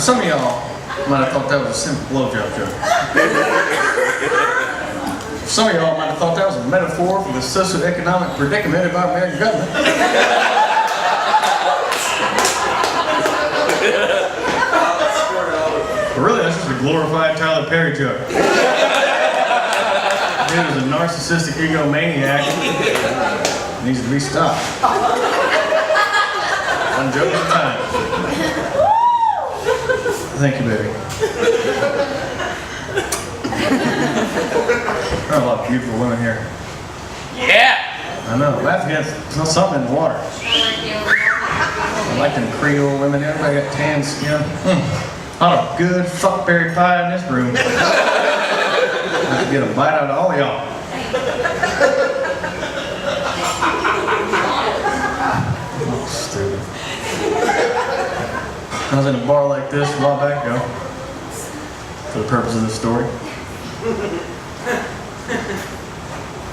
some of y'all might have thought that was a simple blowjob joke. Some of y'all might have thought that was a metaphor for the socioeconomic predicament of our American government. But really, that's just a glorified Tyler Perry joke. He was a narcissistic egomaniac. Needs to be stopped. One joke at a time. Thank you, baby. There are a lot of beautiful women here. Yeah! I know. Lafayette's something in the water. I like them Creole women. Everybody got tan skin. A lot of good fuckberry pie in this room. I could get a bite out of all of y'all. Oh, stupid. I was in a bar like this a while back ago, for the purpose of this story.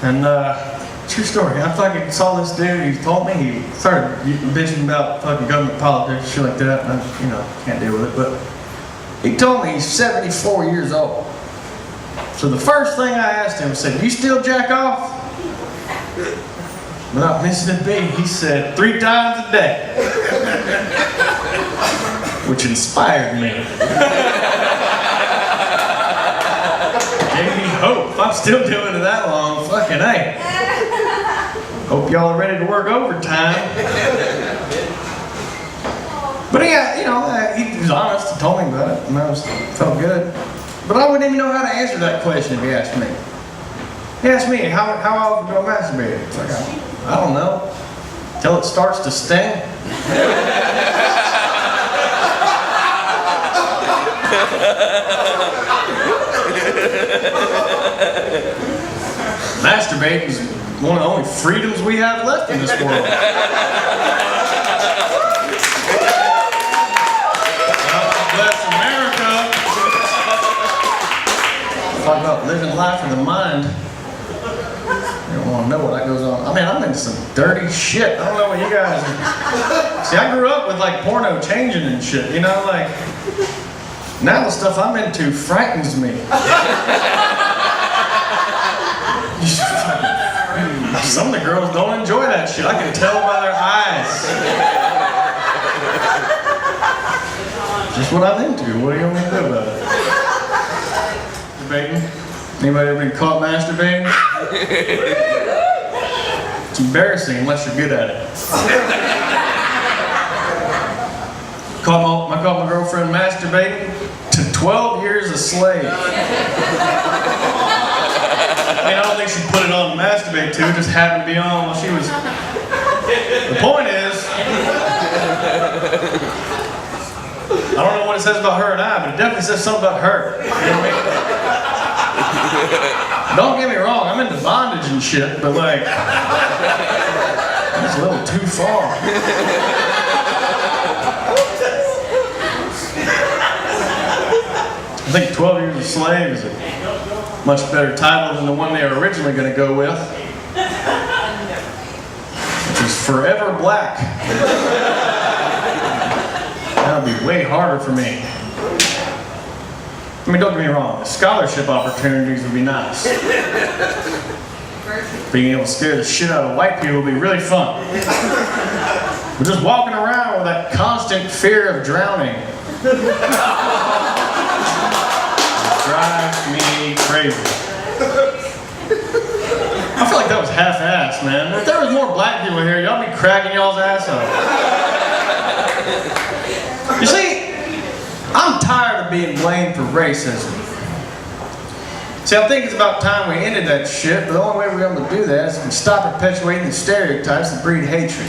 And, true story, I fucking saw this dude, he told me, he started bitching about fucking government politics, shit like that, and I, can't deal with it, but he told me he's 74 years old. So the first thing I asked him, I said, "You still jack off?" Without missing a beat, he said, 3 times a day. Which inspired me. Gave me hope. If I'm still doing it that long, fucking hey. Hope y'all are ready to work overtime. But yeah, he was honest. He told me about it, and I felt good. But I wouldn't even know how to answer that question if he asked me. He asked me, how often do I masturbate? It's like, I don't know. Till it starts to sting. Masturbating is one of the only freedoms we have left in this world. Bless America. Talk about living life in the mind. You don't want to know what goes on. I mean, I'm into some dirty shit. I don't know what you guys are. See, I grew up with like porno changing and shit, like. Now the stuff I'm into frightens me. Some of the girls don't enjoy that shit. I can tell by their eyes. Just what I'm into. What do you want me to do about it? Masturbating? Anybody ever been caught masturbating? It's embarrassing unless you're good at it. I caught my girlfriend masturbating to 12 years a slave. I don't think she put it on to masturbate to, it just happened to be on while she was... The point is, I don't know what it says about her and I, but it definitely says something about her. You know what I mean? Don't get me wrong, I'm into bondage and shit, but like, that's a little too far. I think 12 Years a Slave is a much better title than the one they were originally going to go with, which is Forever Black. That would be way harder for me. I mean, don't get me wrong, the scholarship opportunities would be nice. Being able to scare the shit out of white people would be really fun. But just walking around with that constant fear of drowning drives me crazy. I feel like that was half-assed, man. If there was more black people here, y'all be cracking y'all's ass up. You see, I'm tired of being blamed for racism. See, I think it's about time we ended that shit, but the only way we're able to do that is to stop perpetuating the stereotypes that breed hatred.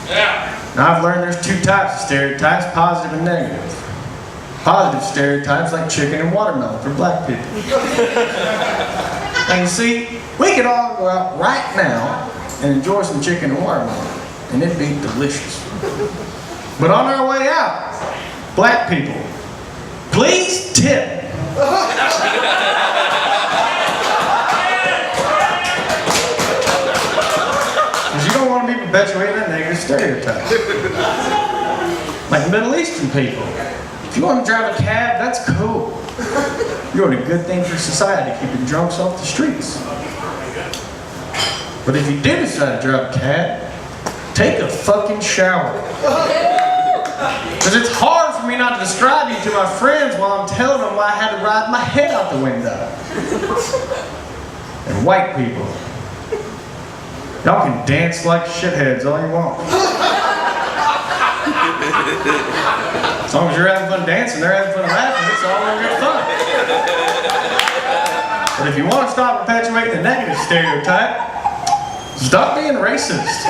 Yeah. Now, I've learned there's 2 types of stereotypes, positive and negative. Positive stereotypes like chicken and watermelon for black people. And you see, we could all go out right now and enjoy some chicken and watermelon, and it'd be delicious. But on our way out, black people, please tip. Because you don't want to be perpetuating that negative stereotype. Like Middle Eastern people. If you want to drive a cab, that's cool. You're doing a good thing for society, keeping drunks off the streets. But if you do decide to drive a cab, take a fucking shower. Because it's hard for me not to describe you to my friends while I'm telling them why I had to ride my head out the window. And white people, y'all can dance like shitheads all you want. As long as you're having fun dancing, they're having fun laughing, it's all in good fun. But if you want to stop perpetuating the negative stereotype, stop being racist.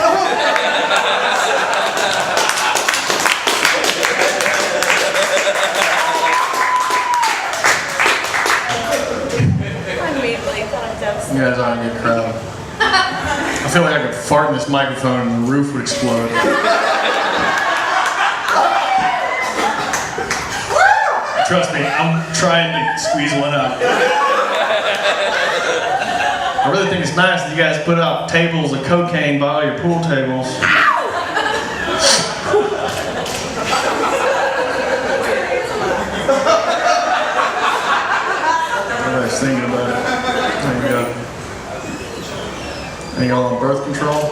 You guys aren't a good crowd. I feel like I could fart in this microphone and the roof would explode. Trust me, I'm trying to squeeze one out. I really think it's nice that you guys put up tables of cocaine by all your pool tables. I was thinking about it. There you go. Are y'all on birth control?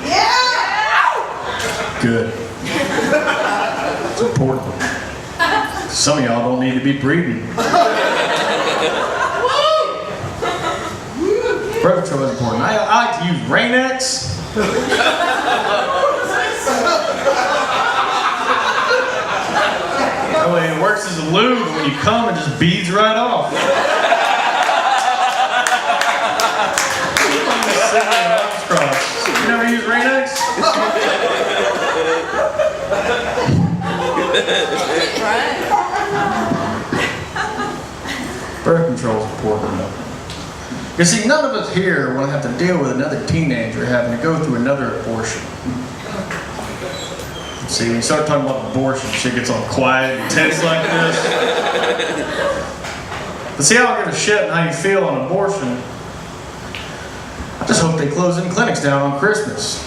Yeah! Good. It's important. Some of y'all don't need to be breathing. Birth control is important. I like to use Rain-X. That way it works as a lube, and when you come, it just beads right off. You never use Rain-X? Birth control is important though. You see, none of us here want to have to deal with another teenager having to go through another abortion. See, when you start talking about abortion, shit gets all quiet and tense like this. But see, I don't give a shit on how you feel on abortion. I just hope they close in clinics down on Christmas.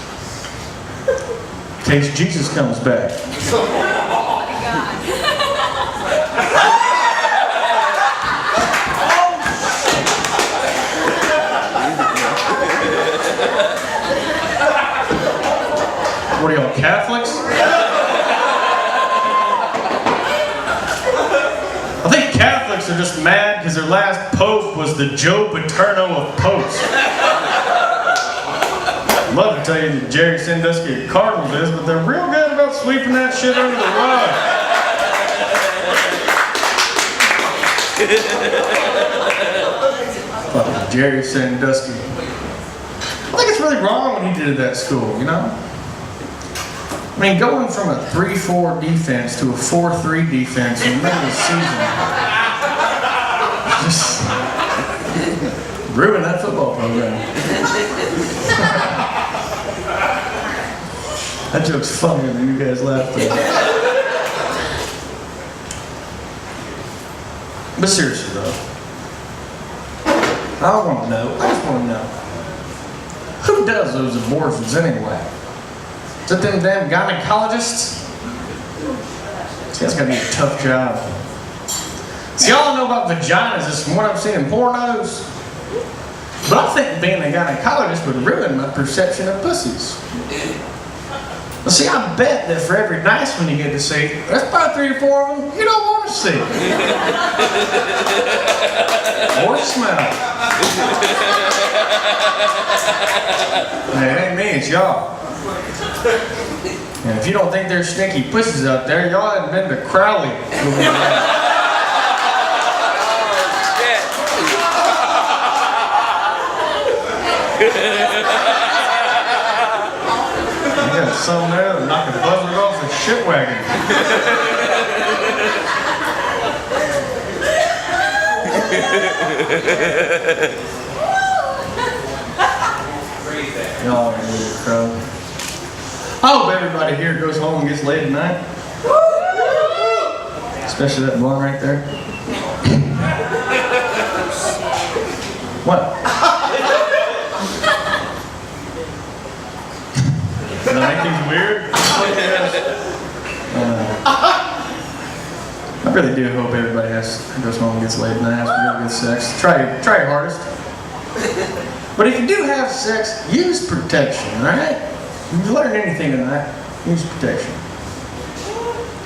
In case Jesus comes back. Oh my God. What are y'all, Catholics? I think Catholics are just mad because their last pope was the Joe Paterno of popes. I'd love to tell you that Jerry Sandusky at Cardinals is, but they're real good about sweeping that shit under the rug. Fucking Jerry Sandusky. I think it's really wrong what he did at that school, you know? I mean, going from a 3-4 defense to a 4-3 defense in the middle of the season just ruined that football program. That joke's funnier than you guys laughed at. But seriously though, I don't want to know. I just want to know. Who does those abortions anyway? Is it them damn gynecologists? See, that's gotta be a tough job. See, all I know about vaginas is from what I've seen in pornos. But I think being a gynecologist would ruin my perception of pussies. Well, see, I bet that for every nice one you get to see, there's about 3 or 4 of them you don't want to see. Or smell. Hey, it ain't me, it's y'all. And if you don't think there's stinky pussies out there, y'all haven't been to Crowley. You got some there that knock a buzzard off the shit wagon. Y'all are really a crowd. I hope everybody here goes home and gets laid tonight. Especially that blonde right there. What? Did I make things weird? I really do hope everybody goes home and gets laid and has real good sex. Try your hardest. But if you do have sex, use protection, alright? If you learn anything tonight, use protection.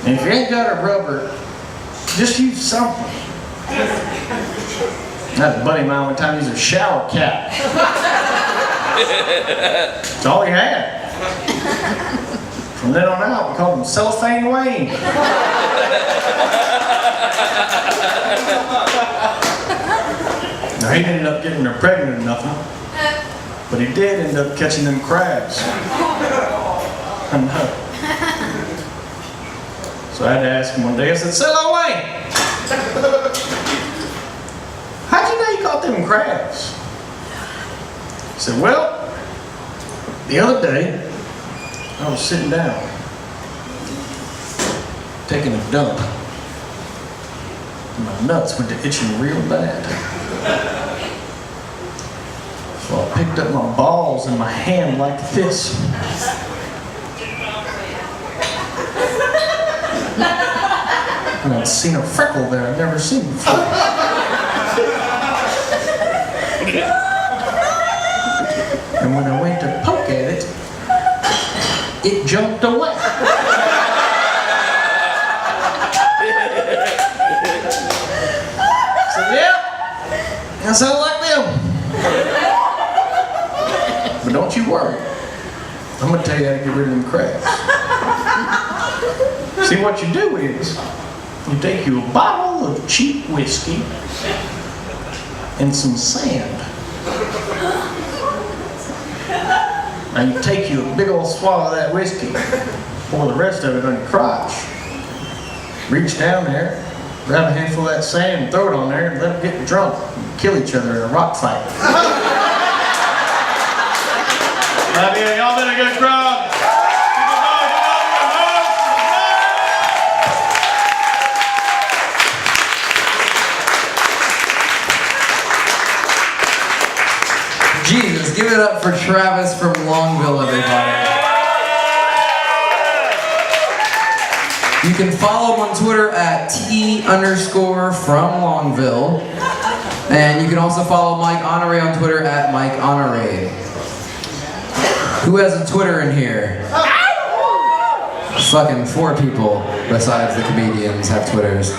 And if you ain't got a rubber, just use something. I had a buddy of mine one time used a shower cap. That's all he had. From then on out, we called him Cellophane Wayne. Now, he ended up getting her pregnant or nothing, but he did end up catching them crabs. I know. So I had to ask him one day, I said, "Cello Wayne, how'd you know you caught them crabs?" He said, "Well, the other day, I was sitting down, taking a dump. My nuts went to itching real bad. So I picked up my balls in my hand like this. And I'd seen a freckle there I'd never seen before. And when I went to poke at it, it jumped away." So, yeah, that sounds like them. But don't you worry. I'm going to tell you how to get rid of them crabs. See, what you do is, you take you a bottle of cheap whiskey and some sand. Now you take you a big old swallow of that whiskey, pour the rest of it on your crotch. Reach down there, grab a handful of that sand and throw it on there and let them get drunk and kill each other in a rock fight. Y'all been a good crowd. Jesus, give it up for Travis from Longville, everybody. You can follow him on Twitter at T_from Longville. And you can also follow Mike Honore on Twitter at Mike Honore. Who has a Twitter in here? Fucking 4 people besides the comedians have Twitters.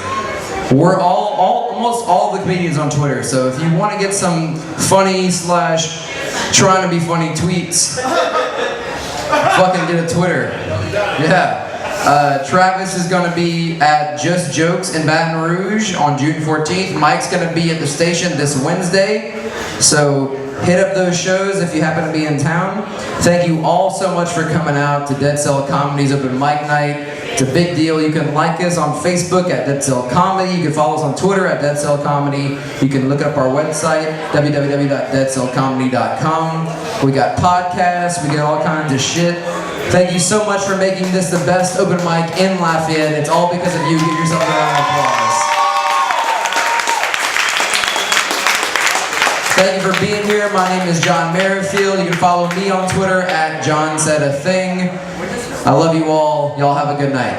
We're almost all the comedians on Twitter, so if you want to get some funny / trying to be funny tweets, fucking get a Twitter. Yeah. Travis is going to be at Just Jokes in Baton Rouge on June 14th. Mike's going to be at the station this Wednesday, so hit up those shows if you happen to be in town. Thank you all so much for coming out to Dead Cell Comedy's open mic night. It's a big deal. You can like us on Facebook at Dead Cell Comedy. You can follow us on Twitter at Dead Cell Comedy. You can look up our website, www.deadcellcomedy.com. We got podcasts. We get all kinds of shit. Thank you so much for making this the best open mic in Lafayette. It's all because of you. Give yourself a round of applause. Thank you for being here. My name is John Merrifield. You can follow me on Twitter at John Said a Thing. I love you all. Y'all have a good night.